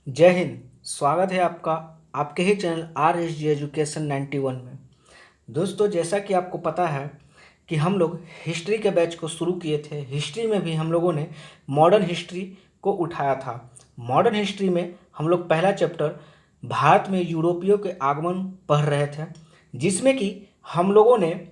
जय हिंद। स्वागत है आपका आपके ही channel R S G education 91 में। दोस्तों, जैसा कि आपको पता है कि हम लोग हिस्ट्री के बैच को शुरू किए थे। हिस्ट्री में भी हम लोगों ने मॉडर्न हिस्ट्री को उठाया था। मॉडर्न हिस्ट्री में हम लोग पहला चैप्टर भारत में यूरोपियों के आगमन पढ़ रहे थे, जिसमें कि हम लोगों ने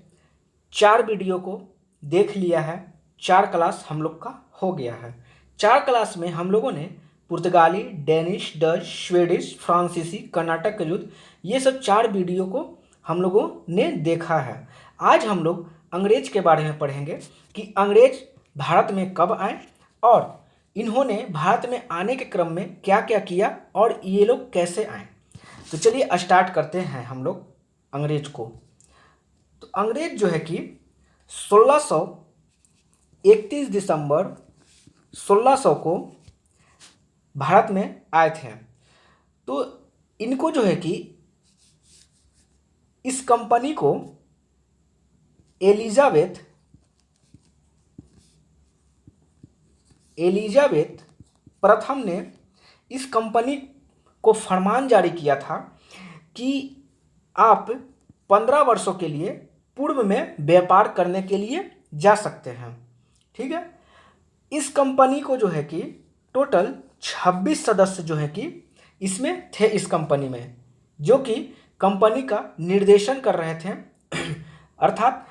4 वीडियो को देख लिया है। 4 क्लास हम लोग का हो गया है। 4 क्लास में हम लोगों ने पुर्तगाली, डेनिश, डच, स्वीडिश, फ्रांसीसी, कर्नाटक का युद्ध, ये सब 4 वीडियो को हम लोगों ने देखा है। आज हम लोग अंग्रेज के बारे में पढ़ेंगे कि अंग्रेज भारत में कब आए और इन्होंने भारत में आने के क्रम में क्या क्या किया और ये लोग कैसे आए। तो चलिए स्टार्ट करते हैं हम लोग अंग्रेज को। तो अंग्रेज जो है कि 31 दिसंबर 1600 को भारत में आए थे। तो इनको जो है कि इस कंपनी को एलिजाबेथ प्रथम ने इस कंपनी को फरमान जारी किया था कि आप 15 वर्षों के लिए पूर्व में व्यापार करने के लिए जा सकते हैं। ठीक है। इस कंपनी को जो है कि टोटल 26 सदस्य जो है कि इसमें थे, इस कंपनी में, जो कि कंपनी का निर्देशन कर रहे थे अर्थात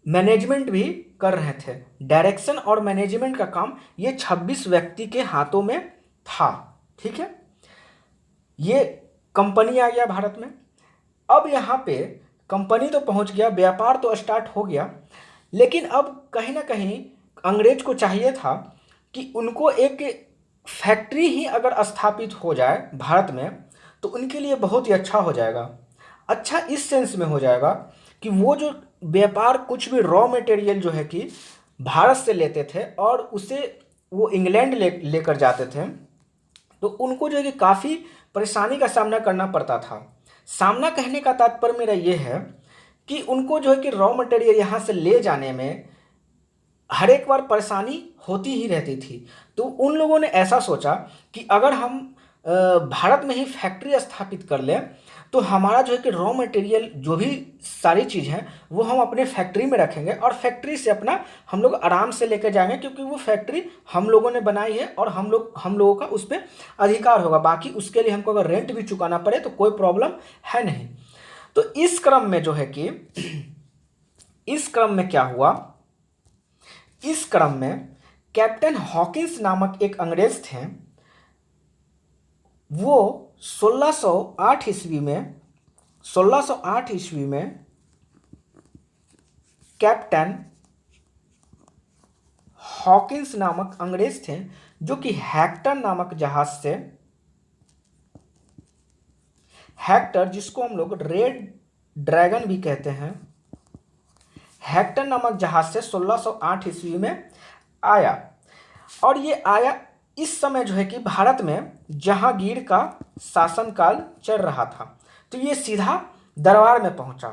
मैनेजमेंट भी कर रहे थे। डायरेक्शन और मैनेजमेंट का काम ये 26 व्यक्ति के हाथों में था। ठीक है। ये कंपनी आ गया भारत में। अब यहाँ पे कंपनी तो पहुँच गया, व्यापार तो स्टार्ट हो गया, लेकिन अब कहीं ना कहीं अंग्रेज को चाहिए था कि उनको एक फैक्ट्री ही अगर स्थापित हो जाए भारत में तो उनके लिए बहुत ही अच्छा हो जाएगा। अच्छा इस सेंस में हो जाएगा कि वो जो व्यापार कुछ भी रॉ मटेरियल जो है कि भारत से लेते थे और उसे वो इंग्लैंड लेकर जाते थे, तो उनको जो है कि काफ़ी परेशानी का सामना करना पड़ता था। सामना कहने का तात्पर्य मेरा ये है कि उनको जो है कि रॉ मटेरियल यहाँ से ले जाने में हर एक बार परेशानी होती ही रहती थी। तो उन लोगों ने ऐसा सोचा कि अगर हम भारत में ही फैक्ट्री स्थापित कर लें तो हमारा जो है कि रॉ मटेरियल जो भी सारी चीज़ हैं वो हम अपने फैक्ट्री में रखेंगे और फैक्ट्री से अपना हम लोग आराम से लेकर जाएंगे, क्योंकि वो फैक्ट्री हम लोगों ने बनाई है और हम लोगों का उस पर अधिकार होगा। बाकी उसके लिए हमको अगर रेंट भी चुकाना पड़े तो कोई प्रॉब्लम है नहीं। तो इस क्रम में जो है कि इस क्रम में क्या हुआ, इस क्रम में कैप्टन हॉकिंस नामक एक अंग्रेज थे। वो 1608 ईस्वी में कैप्टन हॉकिंस नामक अंग्रेज थे, जो कि हेक्टर नामक जहाज से, हेक्टर जिसको हम लोग रेड ड्रैगन भी कहते हैं, हेक्टर नामक जहाज से 1608 ईस्वी में आया। और ये आया इस समय जो है कि भारत में जहांगीर का शासनकाल चल रहा था। तो ये सीधा दरबार में पहुंचा।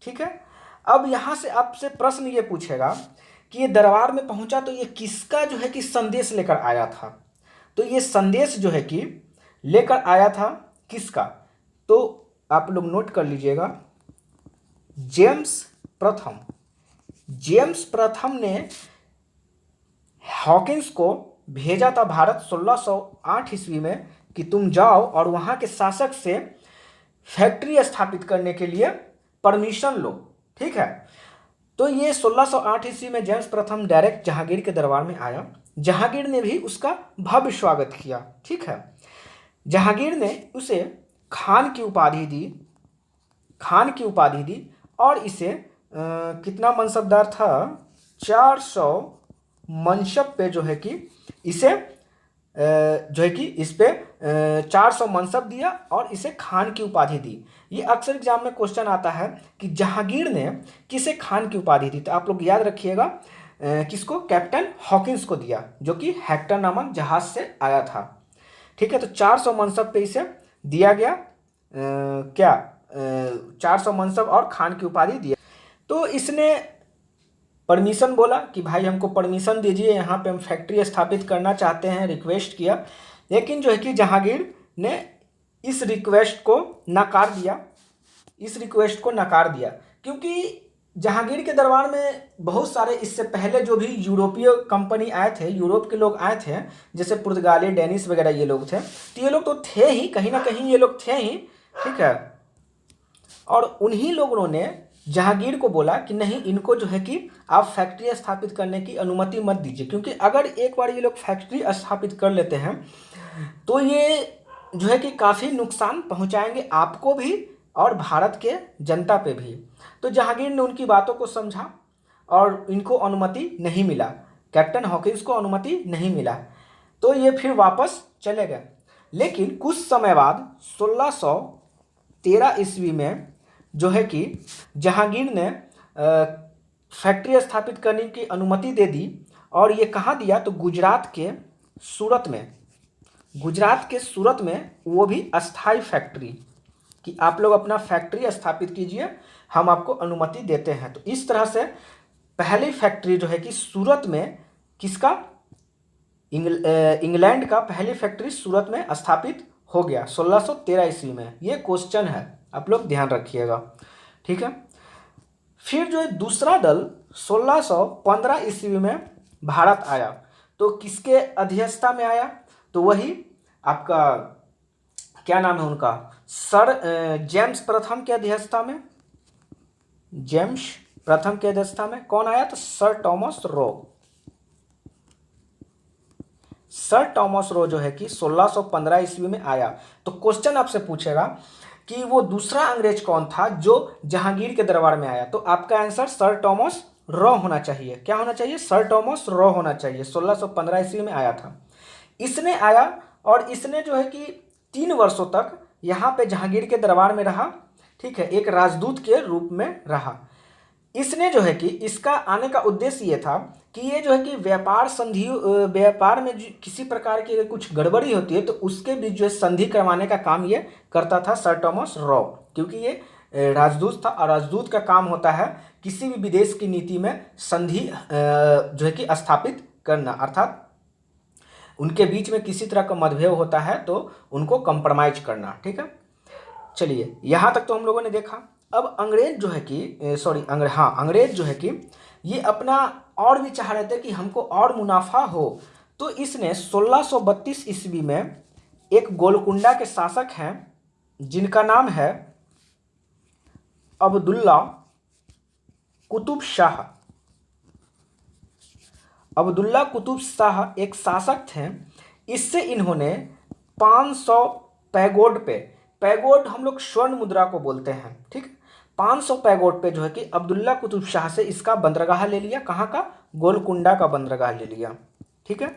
ठीक है। अब यहाँ से आपसे प्रश्न ये पूछेगा कि ये दरबार में पहुंचा तो ये किसका जो है कि संदेश लेकर आया था। तो ये संदेश जो है कि लेकर आया था किसका, तो आप लोग नोट कर लीजिएगा, जेम्स प्रथम ने हॉकिंस को भेजा था भारत 1608 ईस्वी में कि तुम जाओ और वहाँ के शासक से फैक्ट्री स्थापित करने के लिए परमिशन लो। ठीक है। तो ये 1608 ईस्वी में जेम्स प्रथम डायरेक्ट जहांगीर के दरबार में आया। जहांगीर ने भी उसका भव्य स्वागत किया। ठीक है। जहांगीर ने उसे खान की उपाधि दी और इसे कितना मनसबदार था, 400 मनसब पे जो है कि इसे जो है कि इस पे 400 मनसब दिया और इसे खान की उपाधि दी। ये अक्सर एग्जाम में क्वेश्चन आता है कि जहांगीर ने किसे खान की उपाधि दी। तो आप लोग याद रखिएगा, किसको, कैप्टन हॉकिंस को दिया, जो कि हेक्टर नामक जहाज से आया था। ठीक है। तो 400 मनसब पे इसे दिया गया, 400 मनसब और खान की उपाधि दिया। तो इसने परमिशन बोला कि भाई हमको परमिशन दीजिए, यहाँ पे हम फैक्ट्री स्थापित करना चाहते हैं, रिक्वेस्ट किया। लेकिन जो है कि जहांगीर ने इस रिक्वेस्ट को नकार दिया क्योंकि जहांगीर के दरबार में बहुत सारे इससे पहले जो भी यूरोपीय कंपनी आए थे, यूरोप के लोग आए थे, जैसे पुर्तगाली, डेनिश वगैरह ये लोग थे, तो ये लोग तो थे ही, कहीं ना कहीं ये लोग थे ही, ठीक है। और उन्हीं लोगों ने जहांगीर को बोला कि नहीं, इनको जो है कि आप फैक्ट्री स्थापित करने की अनुमति मत दीजिए, क्योंकि अगर एक बार ये लोग फैक्ट्री स्थापित कर लेते हैं तो ये जो है कि काफ़ी नुकसान पहुंचाएंगे आपको भी और भारत के जनता पे भी। तो जहांगीर ने उनकी बातों को समझा और इनको अनुमति नहीं मिला, कैप्टन हॉकिंस को अनुमति नहीं मिला, तो ये फिर वापस चले गए। लेकिन कुछ समय बाद 1613 ईस्वी में जो है कि जहांगीर ने फैक्ट्री स्थापित करने की अनुमति दे दी। और ये कहाँ दिया? तो गुजरात के सूरत में वो भी अस्थाई फैक्ट्री, कि आप लोग अपना फैक्ट्री स्थापित कीजिए, हम आपको अनुमति देते हैं। तो इस तरह से पहली फैक्ट्री जो है कि सूरत में, किसका? इंग्लैंड का पहली फैक्ट्री सूरत में स्थापित हो गया 1613 ईस्वी में। ये क्वेश्चन है, आप लोग ध्यान रखिएगा, ठीक है। फिर जो है दूसरा दल 1615 ईस्वी में भारत आया, तो किसके अध्यक्षता में आया? तो वही आपका क्या नाम है उनका, सर जेम्स प्रथम के अध्यक्षता में। जेम्स प्रथम के अध्यक्षता में कौन आया? तो सर टॉमस रो जो है कि 1615 ईस्वी में आया। तो क्वेश्चन आपसे पूछेगा कि वो दूसरा अंग्रेज कौन था जो जहांगीर के दरबार में आया? तो आपका आंसर सर टॉमस रॉ होना चाहिए। क्या होना चाहिए? सर टॉमस रॉ होना चाहिए। 1615 ईस्वी में आया था। इसने आया और इसने जो है कि 3 वर्षों तक यहाँ पे जहांगीर के दरबार में रहा, ठीक है, एक राजदूत के रूप में रहा। इसने जो है कि इसका आने का उद्देश्य ये था कि ये जो है कि व्यापार में किसी प्रकार की अगर कुछ गड़बड़ी होती है तो उसके बीच जो है संधि करवाने का काम ये करता था सर टॉमस रॉ, क्योंकि ये राजदूत था और राजदूत का काम होता है किसी भी विदेश की नीति में संधि जो है कि स्थापित करना, अर्थात उनके बीच में किसी तरह का मतभेद होता है तो उनको कंप्रोमाइज करना, ठीक है। चलिए, यहाँ तक तो हम लोगों ने देखा। अब अंग्रेज जो है कि अंग्रेज जो है कि ये अपना और भी चाह रहे थे कि हमको और मुनाफा हो, तो इसने 1632 ईस्वी में एक गोलकुंडा के शासक हैं जिनका नाम है अब्दुल्ला कुतुब शाह एक शासक थे। इससे इन्होंने 500 पैगोड हम लोग स्वर्ण मुद्रा को बोलते हैं, ठीक। 500 पैगोड पे जो है कि अब्दुल्ला कुतुब शाह से इसका बंदरगाह ले लिया। कहाँ का? गोलकुंडा का बंदरगाह ले लिया, ठीक है।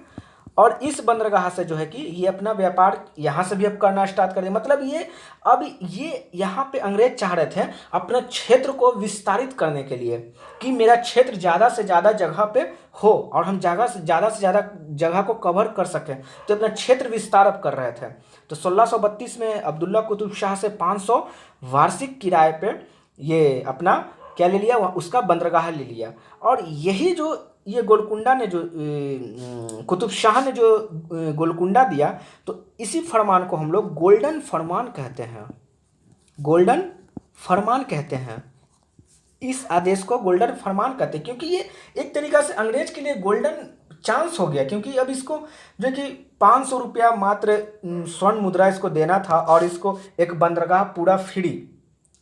और इस बंदरगाह से जो है कि ये अपना व्यापार यहाँ से भी अब करना स्टार्ट कर दिया। मतलब ये यहाँ पे अंग्रेज चाह रहे थे अपना क्षेत्र को विस्तारित करने के लिए कि मेरा क्षेत्र ज़्यादा से ज़्यादा जगह पे हो और हम ज़्यादा से ज़्यादा जगह को कवर कर सकें, तो अपना क्षेत्र विस्तार अब कर रहे थे। तो 1632 में अब्दुल्ला कुतुब शाह से 500 वार्षिक किराए पे ये अपना क्या ले लिया? उसका बंदरगाह ले लिया। और यही जो ये गोलकुंडा ने जो कुतुब शाह ने जो गोलकुंडा दिया, तो इसी फरमान को हम लोग गोल्डन फरमान कहते हैं। इस आदेश को गोल्डन फरमान कहते हैं क्योंकि ये एक तरीका से अंग्रेज के लिए गोल्डन चांस हो गया, क्योंकि अब इसको जो कि 500 रुपया मात्र स्वर्ण मुद्रा इसको देना था और इसको एक बंदरगाह पूरा फ्री,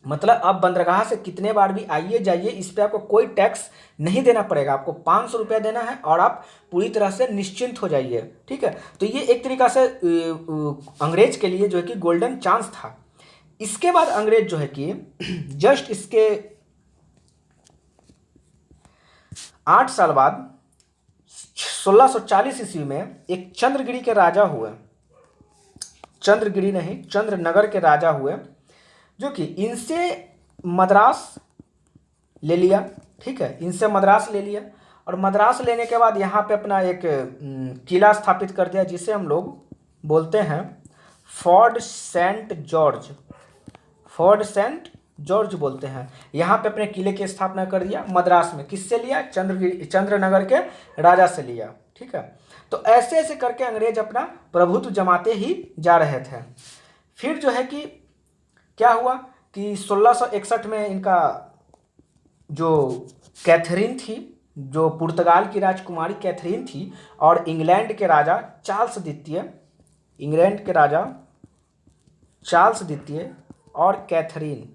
मतलब आप बंदरगाह से कितने बार भी आइए जाइए, इस पर आपको कोई टैक्स नहीं देना पड़ेगा। आपको 500 रुपया देना है और आप पूरी तरह से निश्चिंत हो जाइए, ठीक है। तो ये एक तरीका से अंग्रेज के लिए जो है कि गोल्डन चांस था। इसके बाद अंग्रेज जो है कि जस्ट इसके 8 साल बाद 1640 ईस्वी में एक चंद्रगिरी के राजा हुए, चंद्रनगर के राजा हुए, जो कि इनसे मद्रास ले लिया, ठीक है। इनसे मद्रास ले लिया और मद्रास लेने के बाद यहाँ पे अपना एक किला स्थापित कर दिया जिसे हम लोग बोलते हैं फोर्ट सेंट जॉर्ज बोलते हैं। यहाँ पे अपने किले की स्थापना कर दिया मद्रास में। किससे लिया? चंद्रनगर के राजा से लिया, ठीक है। तो ऐसे ऐसे करके अंग्रेज अपना प्रभुत्व जमाते ही जा रहे थे। फिर जो है कि क्या हुआ कि 1661 में इनका जो कैथरीन थी, जो पुर्तगाल की राजकुमारी कैथरीन थी, और इंग्लैंड के राजा चार्ल्स द्वितीय, इंग्लैंड के राजा चार्ल्स द्वितीय और कैथरीन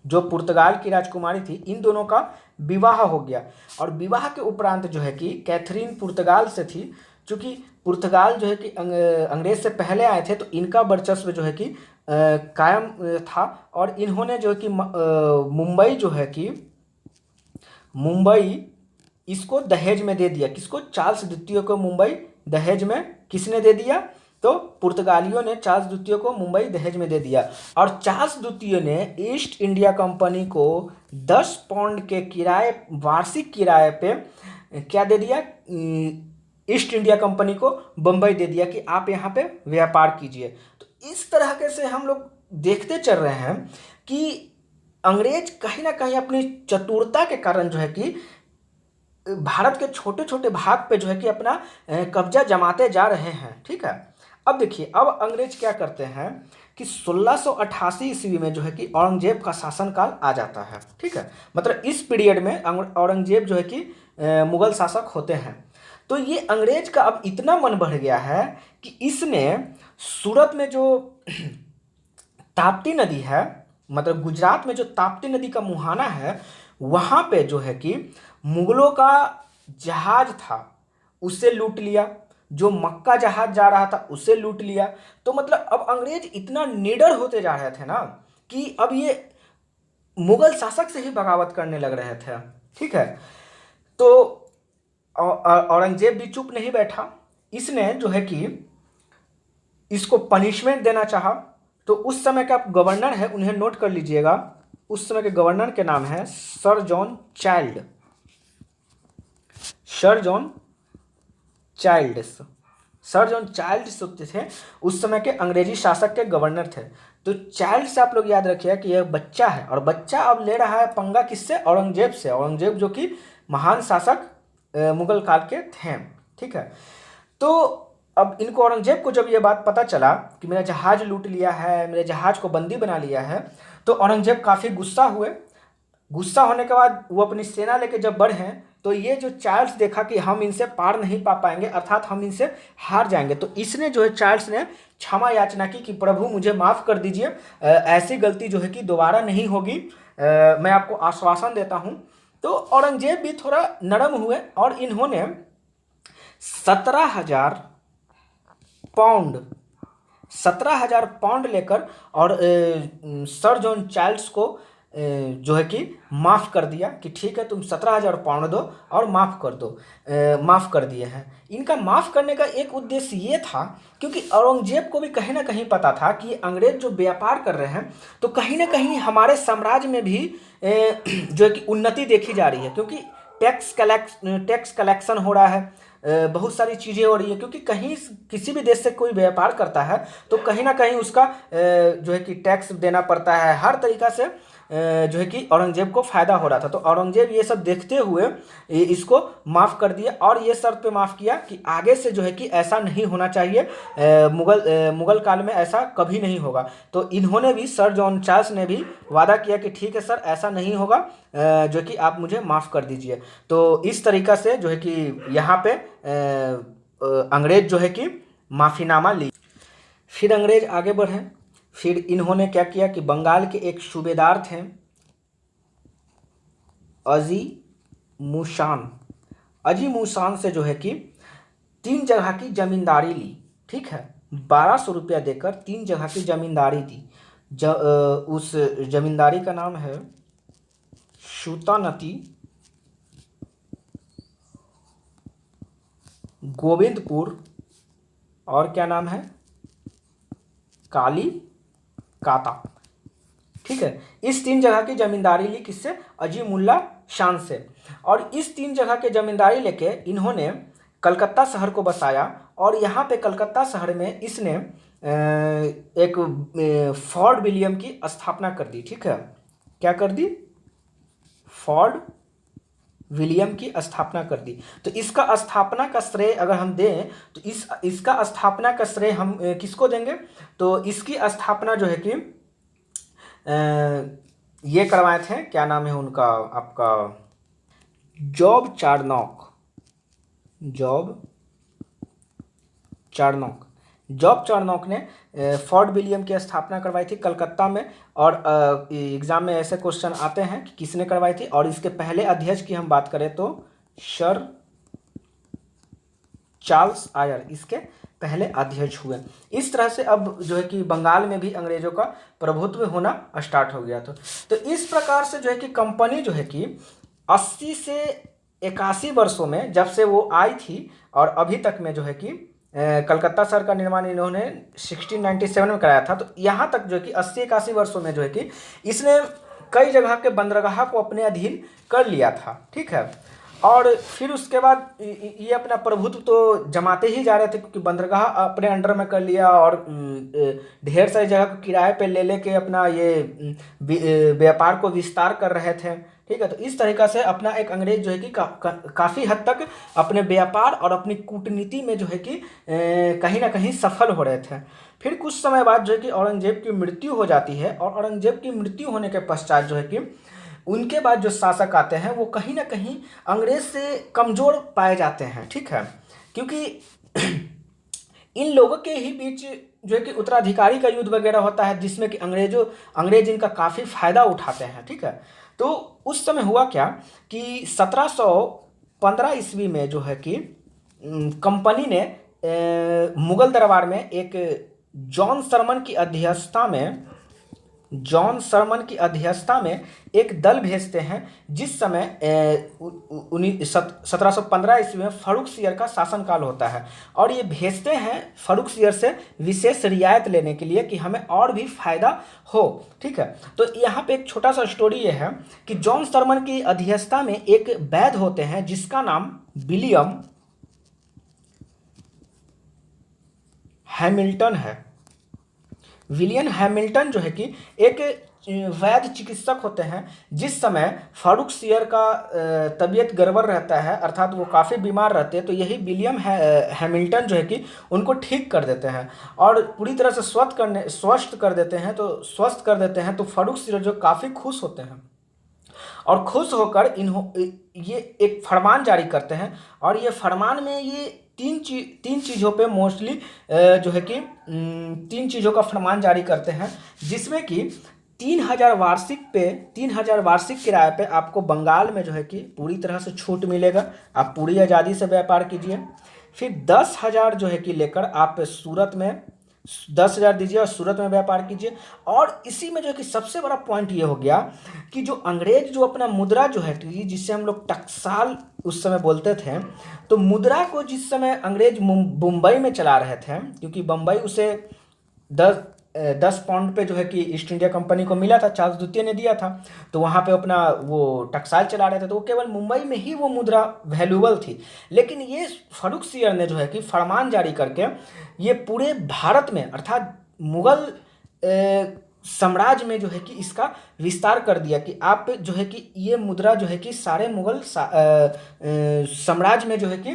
जो पुर्तगाल की राजकुमारी थी, इन दोनों का विवाह हो गया। और विवाह के उपरांत जो है कि कैथरीन पुर्तगाल से थी, चूँकि पुर्तगाल जो है कि अंग्रेज से पहले आए थे, तो इनका वर्चस्व जो है कि कायम था। और इन्होंने जो है कि मुंबई जो है कि मुंबई इसको दहेज में दे दिया। किसको? चार्ल्स द्वितीय को मुंबई दहेज में किसने दे दिया? तो पुर्तगालियों ने चार्ल्स द्वितीय को मुंबई दहेज में दे दिया। और चार्ल्स द्वितीय ने ईस्ट इंडिया कंपनी को 10 पाउंड के किराए, वार्षिक किराए पे क्या दे दिया? ईस्ट इंडिया कंपनी को बम्बई दे दिया कि आप यहाँ पे व्यापार कीजिए। तो इस तरह के से हम लोग देखते चल रहे हैं कि अंग्रेज कहीं ना कहीं अपनी चतुरता के कारण जो है कि भारत के छोटे छोटे भाग पे जो है कि अपना कब्जा जमाते जा रहे हैं। ठीक है, अब देखिए, अब अंग्रेज क्या करते हैं कि 1688 ईस्वी में जो है कि औरंगजेब का शासनकाल आ जाता है। ठीक है, मतलब इस पीरियड में औरंगजेब जो है कि मुगल शासक होते हैं। तो ये अंग्रेज का अब इतना मन बढ़ गया है कि इसने सूरत में जो ताप्ती नदी है, मतलब गुजरात में जो ताप्ती नदी का मुहाना है, वहाँ पे जो है कि मुगलों का जहाज था उसे लूट लिया। जो मक्का जहाज जा रहा था उसे लूट लिया। तो मतलब अब अंग्रेज इतना निडर होते जा रहे थे ना कि अब ये मुगल शासक से ही बगावत करने लग रहे थे। ठीक है, तो औरंगजेब भी चुप नहीं बैठा। इसने जो है कि इसको पनिशमेंट देना चाहा। तो उस समय का गवर्नर है, उन्हें नोट कर लीजिएगा। उस समय के गवर्नर के नाम है sir John Child. Sir John Childs, sir John Childs थे उस समय के अंग्रेजी शासक के गवर्नर थे। तो चाइल्ड से आप लोग याद रखिए कि यह बच्चा है, और बच्चा अब ले रहा है पंगा किससे? औरंगजेब से। औरंगजेब जो कि महान शासक मुगल काल के थे। ठीक है, तो अब इनको, औरंगजेब को जब ये बात पता चला कि मेरा जहाज लूट लिया है, मेरे जहाज को बंदी बना लिया है, तो औरंगजेब काफ़ी गुस्सा हुए। गुस्सा होने के बाद वो अपनी सेना लेके जब बढ़े, तो ये जो चार्ल्स देखा कि हम इनसे पार नहीं पा पाएंगे, अर्थात हम इनसे हार जाएंगे, तो इसने जो है, चार्ल्स ने क्षमा याचना की कि प्रभु मुझे माफ़ कर दीजिए, ऐसी गलती जो है कि दोबारा नहीं होगी, मैं आपको आश्वासन देता हूँ। तो औरंगजेब भी थोड़ा नरम हुए और इन्होंने 17,000 पाउंड 17,000 पाउंड लेकर और सर जॉन चार्ल्स को जो है कि माफ़ कर दिया कि ठीक है, तुम 17,000 पाउंड दो और माफ़ कर दो। माफ़ कर दिए हैं। इनका माफ़ करने का एक उद्देश्य ये था, क्योंकि औरंगजेब को भी कहीं ना कहीं पता था कि अंग्रेज जो व्यापार कर रहे हैं, तो कहीं ना कहीं हमारे साम्राज्य में भी जो है कि उन्नति देखी जा रही है, क्योंकि टैक्स कलेक्शन हो रहा है, बहुत सारी चीज़ें हो रही है। क्योंकि कहीं किसी भी देश से कोई व्यापार करता है तो कहीं ना कहीं उसका जो है कि टैक्स देना पड़ता है। हर तरीक़ा से जो है कि औरंगजेब को फ़ायदा हो रहा था। तो औरंगजेब ये सब देखते हुए इसको माफ़ कर दिया, और ये शर्त पे माफ़ किया कि आगे से जो है कि ऐसा नहीं होना चाहिए, मुगल काल में ऐसा कभी नहीं होगा। तो इन्होंने भी, सर जॉन चार्ल्स ने भी वादा किया कि ठीक है सर, ऐसा नहीं होगा, जो कि आप मुझे माफ़ कर दीजिए। तो इस तरीक़ा से जो है कि यहाँ पे अंग्रेज जो है कि माफ़ीनामा ली। फिर अंग्रेज आगे बढ़े। फिर इन्होंने क्या किया कि बंगाल के एक सूबेदार थे अजी मूशान। अजी मूशान से जो है कि 3 जगह की ज़मींदारी ली। ठीक है, 1200 रुपया देकर 3 जगह की ज़मींदारी दी। उस ज़मींदारी का नाम है सूतानती, गोविंदपुर, और क्या नाम है, काली काता। ठीक है, इस 3 जगह की ज़मींदारी ली किससे? अजीमुल्ला शान से। और इस 3 जगह की ज़मींदारी लेके इन्होंने कलकत्ता शहर को बसाया, और यहाँ पे कलकत्ता शहर में इसने एक फोर्ट विलियम की स्थापना कर दी। ठीक है, क्या कर दी? फोर्ट विलियम की स्थापना कर दी। तो इसका स्थापना का श्रेय अगर हम दें तो इसका स्थापना का श्रेय हम किसको देंगे? तो इसकी स्थापना जो है कि ये करवाए थे, क्या नाम है उनका आपका, जॉब चार्नोक ने फोर्ट विलियम की स्थापना करवाई थी कलकत्ता में। और एग्जाम में ऐसे क्वेश्चन आते हैं कि किसने करवाई थी। और इसके पहले अध्यक्ष की हम बात करें तो सर चार्ल्स आयर इसके पहले अध्यक्ष हुए। इस तरह से अब जो है कि बंगाल में भी अंग्रेजों का प्रभुत्व होना स्टार्ट हो गया था। तो इस प्रकार से जो है कि कंपनी जो है कि 80 से 81 वर्षों में जब से वो आई थी और अभी तक में जो है कि कलकत्ता शहर का निर्माण इन्होंने 1697 में कराया था। तो यहाँ तक जो है कि 80-81 वर्षों में जो है कि इसने कई जगह के बंदरगाह को अपने अधीन कर लिया था, ठीक है। और फिर उसके बाद ये अपना प्रभुत्व तो जमाते ही जा रहे थे, क्योंकि बंदरगाह अपने अंडर में कर लिया और ढेर सारी जगह को किराए पे ले लेके अपना ये व्यापार को विस्तार कर रहे थे, ठीक है। तो इस तरीक़ा से अपना एक अंग्रेज जो है कि काफ़ी हद तक अपने व्यापार और अपनी कूटनीति में जो है कि कहीं ना कहीं सफल हो रहे थे। फिर कुछ समय बाद जो है कि औरंगजेब की मृत्यु हो जाती है। और औरंगजेब की मृत्यु होने के पश्चात जो है कि उनके बाद जो शासक आते हैं वो कहीं ना कहीं अंग्रेज से कमज़ोर पाए जाते हैं, ठीक है। क्योंकि इन लोगों के ही बीच जो है कि उत्तराधिकारी का युद्ध वगैरह होता है, जिसमें कि अंग्रेज इनका काफ़ी फ़ायदा उठाते हैं, ठीक है। तो उस समय हुआ क्या कि 1715 ईस्वी में जो है कि कंपनी ने मुगल दरबार में एक जॉन शरमन की अध्यक्षता में एक दल भेजते हैं, जिस समय 1715 ईस्वी में फर्रुखसियर का शासनकाल होता है। और ये भेजते हैं फर्रुखसियर से विशेष रियायत लेने के लिए कि हमें और भी फायदा हो, ठीक है। तो यहाँ पे एक छोटा सा स्टोरी ये है कि जॉन शरमन की अध्यक्षता में एक वैद्य होते हैं जिसका नाम विलियम हैमिल्टन है। विलियम हैमिल्टन जो है कि एक वैद्य चिकित्सक होते हैं। जिस समय फर्रुखसियर का तबीयत गड़बड़ रहता है, अर्थात वो काफ़ी बीमार रहते हैं, तो यही विलियम हैमिल्टन जो है कि उनको ठीक कर देते हैं और पूरी तरह से स्वस्थ कर देते हैं। तो फर्रुखसियर जो काफ़ी खुश होते हैं और खुश होकर ये एक फरमान जारी करते हैं। और ये फरमान में ये तीन चीज़ों पे मोस्टली जो है कि 3 चीज़ों का फरमान जारी करते हैं, जिसमें कि 3000 वार्षिक किराए पे आपको बंगाल में जो है कि पूरी तरह से छूट मिलेगा, आप पूरी आज़ादी से व्यापार कीजिए। फिर 10,000 जो है कि लेकर आप सूरत में 10,000 दीजिए और सूरत में व्यापार कीजिए। और इसी में जो है कि सबसे बड़ा पॉइंट ये हो गया कि जो अंग्रेज जो अपना मुद्रा जो है जिससे हम लोग टकसाल उस समय बोलते थे, तो मुद्रा को जिस समय अंग्रेज मुंबई में चला रहे थे, क्योंकि बम्बई उसे 10 पाउंड पे जो है कि ईस्ट इंडिया कंपनी को मिला था, चार्ल्स द्वितीय ने दिया था, तो वहाँ पे अपना वो टकसाल चला रहे थे, तो वो केवल मुंबई में ही वो मुद्रा वैल्यूबल थी। लेकिन ये फर्रुखसियर ने जो है कि फरमान जारी करके ये पूरे भारत में अर्थात मुगल साम्राज्य में जो है कि इसका विस्तार कर दिया कि आप जो है कि ये मुद्रा जो है कि सारे मुगल साम्राज्य में जो है कि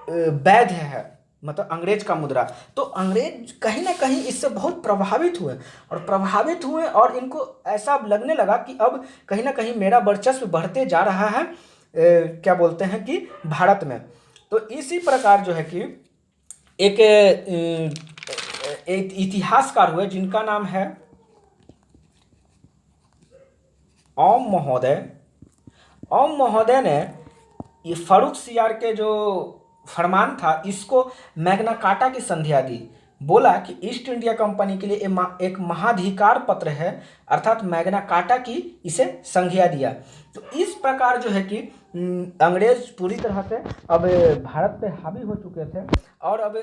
वैध है, मतलब अंग्रेज का मुद्रा। तो अंग्रेज कहीं ना कहीं इससे बहुत प्रभावित हुए और इनको ऐसा लगने लगा कि अब कहीं ना कहीं मेरा वर्चस्व बढ़ते जा रहा है, क्या बोलते हैं कि भारत में। तो इसी प्रकार जो है कि एक इतिहासकार हुए जिनका नाम है ओम महोदय ने ये फर्रुखसियर के जो फरमान था इसको मैग्ना कार्टा की संध्या दी। बोला कि ईस्ट इंडिया कंपनी के लिए एक महाधिकार पत्र है, अर्थात मैग्ना कार्टा की इसे संज्ञा दिया। तो इस प्रकार जो है कि अंग्रेज पूरी तरह से अब भारत पे हावी हो चुके थे और अब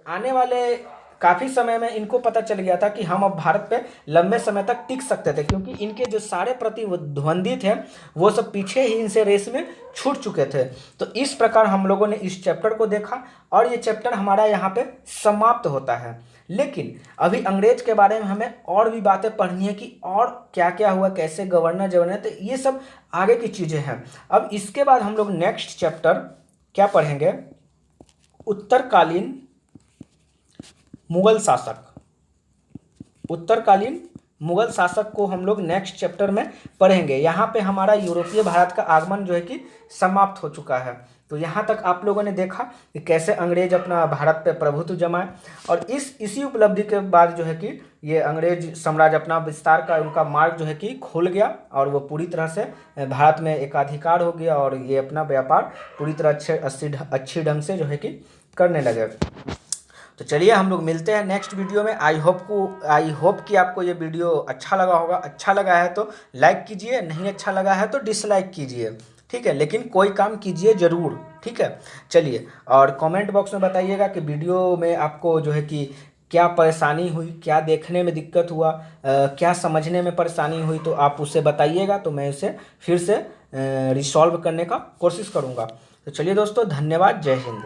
आने वाले काफ़ी समय में इनको पता चल गया था कि हम अब भारत पे लंबे समय तक टिक सकते थे, क्योंकि इनके जो सारे प्रतिद्वंदी थे वो सब पीछे ही इनसे रेस में छूट चुके थे। तो इस प्रकार हम लोगों ने इस चैप्टर को देखा और ये चैप्टर हमारा यहाँ पे समाप्त होता है। लेकिन अभी अंग्रेज के बारे में हमें और भी बातें पढ़नी है कि और क्या क्या हुआ, कैसे गवर्नर, तो ये सब आगे की चीज़ें हैं। अब इसके बाद हम लोग नेक्स्ट चैप्टर क्या पढ़ेंगे, उत्तरकालीन मुगल शासक। उत्तरकालीन मुगल शासक को हम लोग नेक्स्ट चैप्टर में पढ़ेंगे। यहाँ पे हमारा यूरोपीय भारत का आगमन जो है कि समाप्त हो चुका है। तो यहाँ तक आप लोगों ने देखा कि कैसे अंग्रेज अपना भारत पे प्रभुत्व जमाए, और इसी उपलब्धि के बाद जो है कि ये अंग्रेज साम्राज्य अपना विस्तार का उनका मार्ग जो है कि खुल गया और वो पूरी तरह से भारत में एकाधिकार हो गया और ये अपना व्यापार पूरी तरह अच्छी ढंग से जो है कि करने लगे। तो चलिए हम लोग मिलते हैं नेक्स्ट वीडियो में। आई होप कि आपको ये वीडियो अच्छा लगा होगा। अच्छा लगा है तो लाइक कीजिए, नहीं अच्छा लगा है तो डिसलाइक कीजिए, ठीक है, लेकिन कोई काम कीजिए ज़रूर, ठीक है। चलिए, और कमेंट बॉक्स में बताइएगा कि वीडियो में आपको जो है कि क्या परेशानी हुई, क्या देखने में दिक्कत हुआ, क्या समझने में परेशानी हुई, तो आप उसे बताइएगा तो मैं उसे फिर से रिसॉल्व करने का कोशिश करूँगा। तो चलिए दोस्तों, धन्यवाद, जय हिंद।